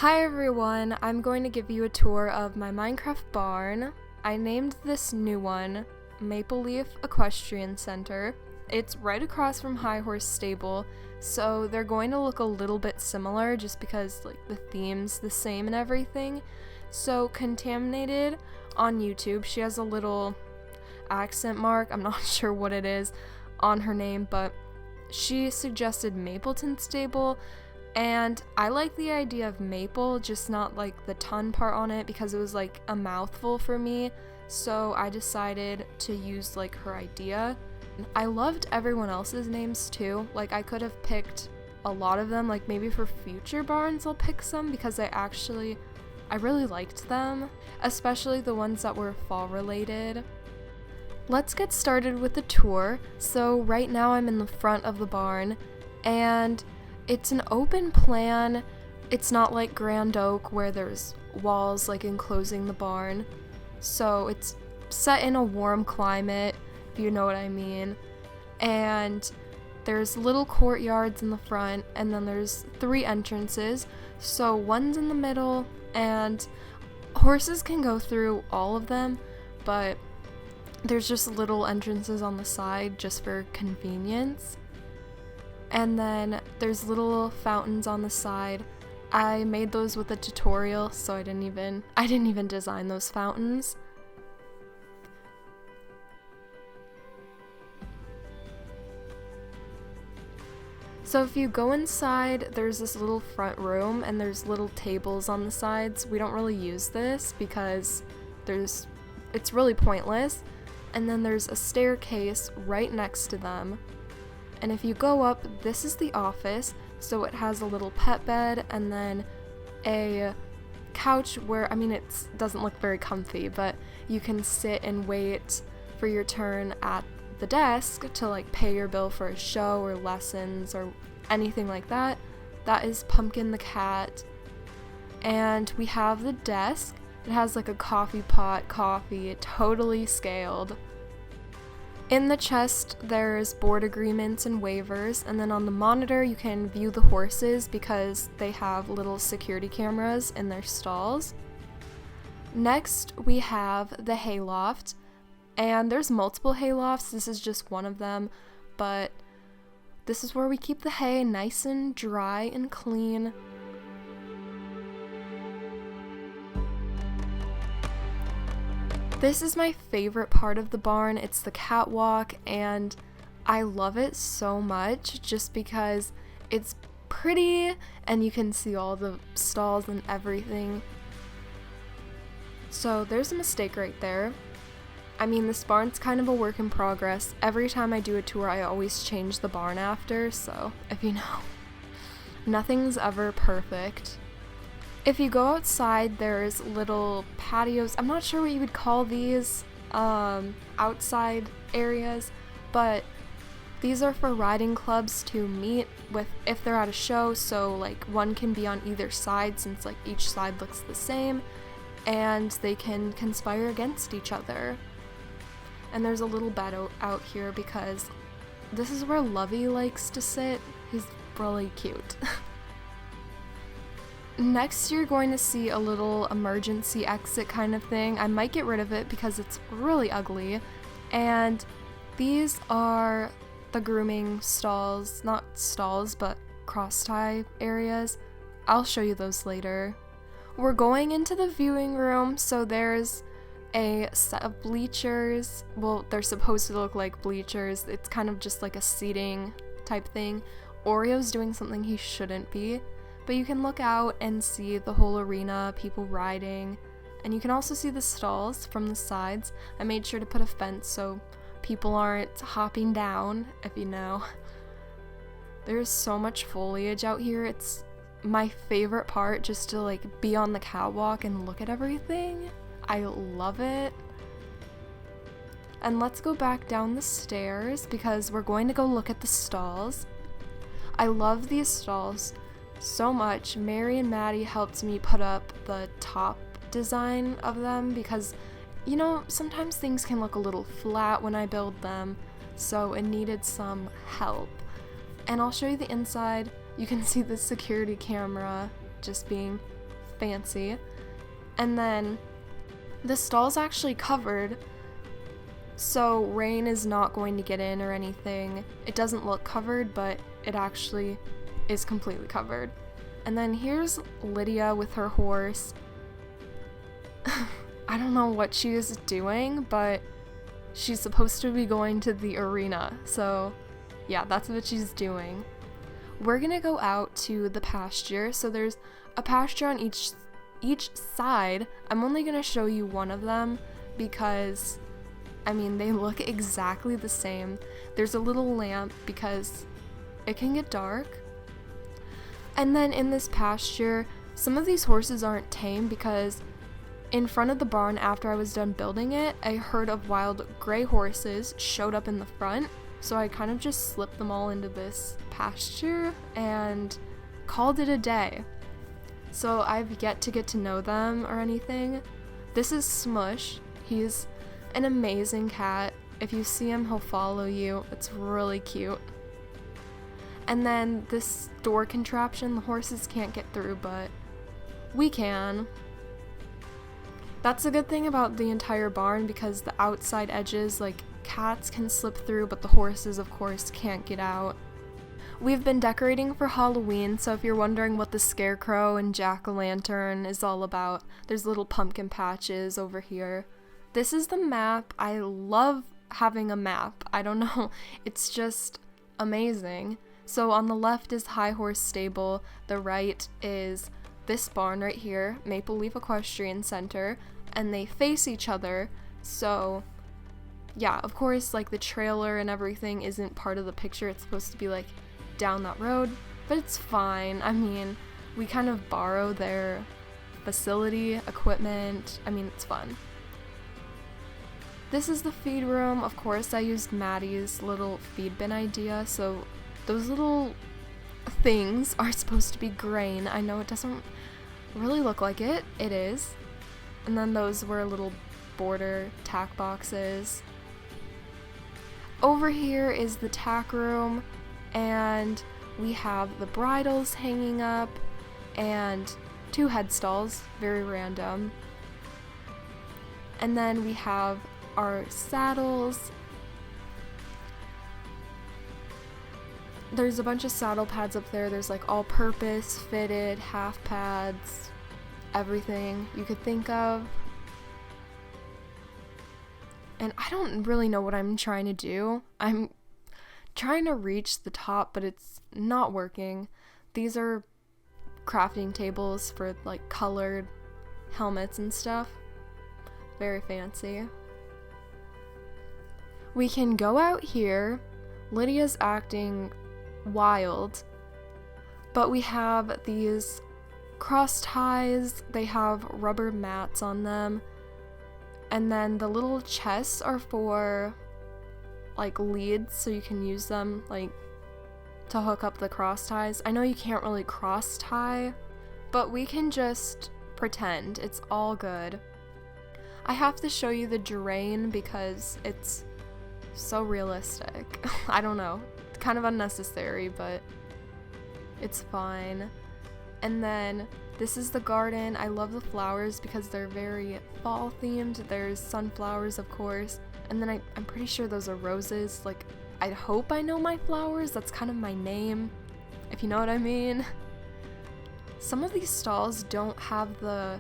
Hi everyone, I'm going to give you a tour of my Minecraft barn. I named this new one Maple Leaf Equestrian Center. It's right across from High Horse Stable, so they're going to look a little bit similar just because the theme's the same and everything. So Contaminated on YouTube, she has a little accent mark, I'm not sure what it is, on her name, but she suggested Mapleton Stable. And I like the idea of maple, just not the ton part on it because it was a mouthful for me. So I decided to use her idea. I loved everyone else's names too. I could have picked a lot of them, maybe for future barns I'll pick some because I really liked them, especially the ones that were fall related. Let's get started with the tour. So right now I'm in the front of the barn and it's an open plan. It's not like Grand Oak where there's walls enclosing the barn. So it's set in a warm climate, if you know what I mean. And there's little courtyards in the front, and then there's 3 entrances. So one's in the middle, and horses can go through all of them, but there's just little entrances on the side just for convenience. And then there's little fountains on the side. I made those with a tutorial, so I didn't even design those fountains. So if you go inside, there's this little front room and there's little tables on the sides. We don't really use this because it's really pointless. And then there's a staircase right next to them. And if you go up, this is the office, so it has a little pet bed and then a couch where, it doesn't look very comfy, but you can sit and wait for your turn at the desk to pay your bill for a show or lessons or anything like that. That is Pumpkin the cat. And we have the desk. It has a coffee pot, coffee, totally scaled. In the chest, there's board agreements and waivers, and then on the monitor you can view the horses because they have little security cameras in their stalls. Next, we have the hay loft, and there's multiple hay lofts. This is just one of them, but this is where we keep the hay nice and dry and clean. This is my favorite part of the barn. It's the catwalk, and I love it so much just because it's pretty and you can see all the stalls and everything. So there's a mistake right there. This barn's kind of a work in progress. Every time I do a tour, I always change the barn after, so if you know, nothing's ever perfect. If you go outside, there's little patios. I'm not sure what you would call these outside areas, but these are for riding clubs to meet with if they're at a show. So one can be on either side since each side looks the same, and they can conspire against each other. And there's a little bed out here because this is where Lovey likes to sit. He's really cute. Next, you're going to see a little emergency exit kind of thing. I might get rid of it because it's really ugly. And these are the grooming stalls, not stalls, but cross-tie areas. I'll show you those later. We're going into the viewing room, so there's a set of bleachers. Well, they're supposed to look like bleachers. It's kind of just a seating type thing. Oreo's doing something he shouldn't be. But you can look out and see the whole arena, people riding, and you can also see the stalls from the sides. I made sure to put a fence so people aren't hopping down, if you know. There's so much foliage out here. It's my favorite part, just to be on the catwalk and look at everything. I love it. And let's go back down the stairs because we're going to go look at the stalls. I love these stalls so much. Mary and Maddie helped me put up the top design of them because, sometimes things can look a little flat when I build them, so it needed some help. And I'll show you the inside. You can see the security camera just being fancy. And then the stall's actually covered, so rain is not going to get in or anything. It doesn't look covered, but it actually is completely covered. And then here's Lydia with her horse. I don't know what she is doing, but she's supposed to be going to the arena. So yeah, that's what she's doing. We're gonna go out to the pasture. So there's a pasture on each side. I'm only gonna show you one of them because, I mean, they look exactly the same. There's a little lamp because it can get dark. And then in this pasture, some of these horses aren't tame because in front of the barn after I was done building it, a herd of wild gray horses showed up in the front. So I kind of just slipped them all into this pasture and called it a day. So I've yet to get to know them or anything. This is Smush. He's an amazing cat. If you see him, he'll follow you. It's really cute. And then this door contraption, the horses can't get through, but we can. That's a good thing about the entire barn because the outside edges, like, cats can slip through, but the horses, of course, can't get out. We've been decorating for Halloween, so if you're wondering what the scarecrow and jack-o'-lantern is all about, there's little pumpkin patches over here. This is the map. I love having a map. I don't know. It's just amazing. So on the left is High Horse Stable. The right is this barn right here, Maple Leaf Equestrian Center, and they face each other. So yeah, of course, like, the trailer and everything isn't part of the picture. It's supposed to be like down that road, but it's fine. I mean, we kind of borrow their facility, equipment. I mean, it's fun. This is the feed room. Of course, I used Maddie's little feed bin idea, so those little things are supposed to be grain. I know it doesn't really look like it. It is. And then those were little border tack boxes. Over here is the tack room, and we have the bridles hanging up and 2 headstalls, very random. And then we have our saddles. There's a bunch of saddle pads up there. There's like all-purpose, fitted, half pads, everything you could think of. And I don't really know what I'm trying to do. I'm trying to reach the top, but it's not working. These are crafting tables for like colored helmets and stuff. Very fancy. We can go out here. Lydia's acting wild, but we have these cross ties. They have rubber mats on them. And then the little chests are for like leads, so you can use them like to hook up the cross ties. I know you can't really cross tie, but we can just pretend. It's all good. I have to show you the drain because it's so realistic. I don't know. It's kind of unnecessary, but it's fine. And then this is the garden. I love the flowers because they're very fall themed. There's sunflowers, of course. And then I'm pretty sure those are roses. Like, I hope I know my flowers. That's kind of my name, if you know what I mean. Some of these stalls don't have the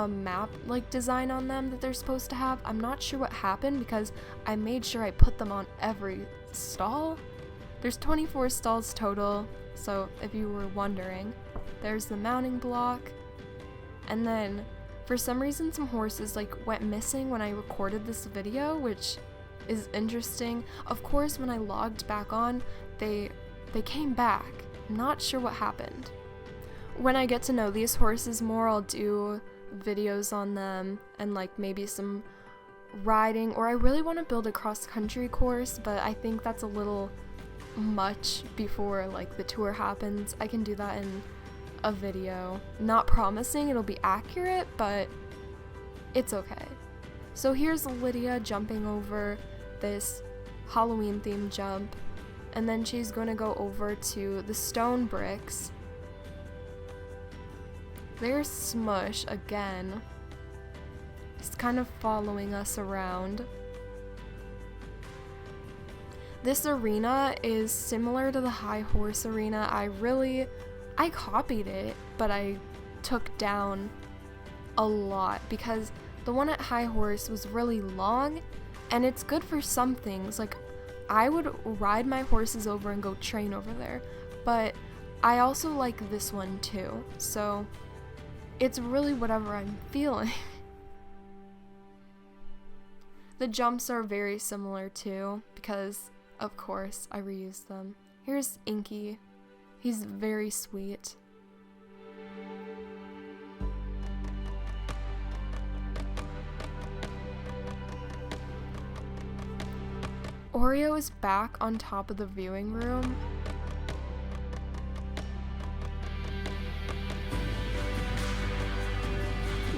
map like design on them that they're supposed to have. I'm not sure what happened because I made sure I put them on every stall. There's 24 stalls total, so if you were wondering. There's the mounting block. And then for some reason some horses like went missing when I recorded this video, which is interesting. Of course, when I logged back on, they came back. I'm not sure what happened. When I get to know these horses more, I'll do videos on them and like maybe some riding, or I really want to build a cross-country course, but I think that's a little much before like the tour happens. I can do that in a video. Not promising it'll be accurate, but it's okay. So here's Lydia jumping over this Halloween themed jump, and then she's going to go over to the stone bricks. There's Smush again. He's kind of following us around. This arena is similar to the High Horse arena. I copied it, but I took down a lot because the one at High Horse was really long, and it's good for some things. Like, I would ride my horses over and go train over there, but I also like this one too, so it's really whatever I'm feeling. The jumps are very similar too, because of course I reused them. Here's Inky. He's very sweet. Oreo is back on top of the viewing room.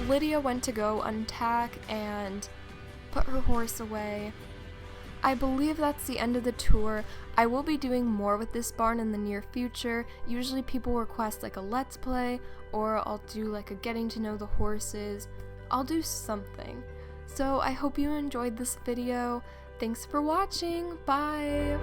Lydia went to go untack and put her horse away. I believe that's the end of the tour. I will be doing more with this barn in the near future. Usually people request like a let's play, or I'll do like a getting to know the horses. I'll do something. So I hope you enjoyed this video. Thanks for watching. Bye!